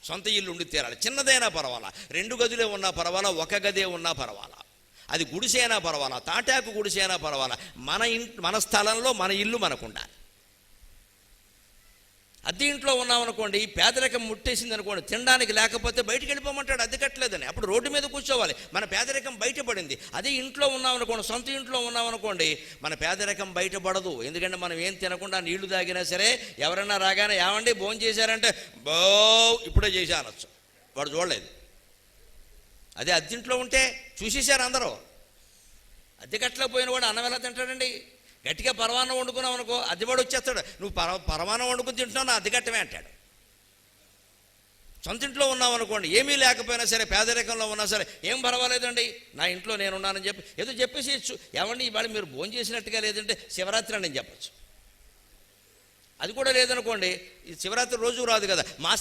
సొంత ఇల్లు ఉండి తీరాలి. చిన్నదైనా పర్వాలా, 2 గదులే ఉన్నా పర్వాలా, 1 గదే ఉన్నా పర్వాలా, అది గుడిసె అయినా పర్వాలా, తాటాకు గుడిసె అయినా పర్వాలా, మన స్థలంలో మన ఇల్లు మనకు ఉండాలి. అద్దె ఇంట్లో ఉన్నామనుకోండి, పేదరికం ముట్టేసింది అనుకోండి, తినడానికి లేకపోతే బయటికి వెళ్ళిపోమంటాడు అద్దె కట్టలేదని, అప్పుడు రోడ్డు మీద కూర్చోవాలి. మన పేదరికం బయటపడింది. అదే ఇంట్లో ఉన్నామనుకోండి, సొంత ఇంట్లో ఉన్నామనుకోండి, మన పేదరికం బయటపడదు. ఎందుకంటే మనం ఏం తినకుండా నీళ్లు తాగినా సరే ఎవరైనా రాగానే ఏమండి భోజనం చేశారంటే బో ఇప్పుడే చేశా అనొచ్చు, వాడు చూడలేదు. అదే అద్దెంట్లో ఉంటే చూసేశారు అందరూ. అద్దె కట్టలేకపోయిన వాడు అన్నం ఎలా తింటాడండి? గట్టిగా పరమాన్నం వండుకున్నావు అనుకో, అద్దెవాడు వచ్చేస్తాడు, నువ్వు పరమాన్నం వండుకుని తింటున్నావు, నా అద్దె కట్టమే అంటాడు. సొంత ఇంట్లో ఉన్నావు అనుకోండి, ఏమీ లేకపోయినా సరే, పేదరికంలో ఉన్నా సరే ఏం పర్వాలేదండి, నా ఇంట్లో నేనున్నానని చెప్పి ఏదో చెప్పేసేయచ్చు. ఏమండి ఇవాళ మీరు భోజనం చేసినట్టుగా లేదంటే శివరాత్రి అని చెప్పచ్చు. అది కూడా లేదనుకోండి, ఈ శివరాత్రి రోజు రాదు కదా, మా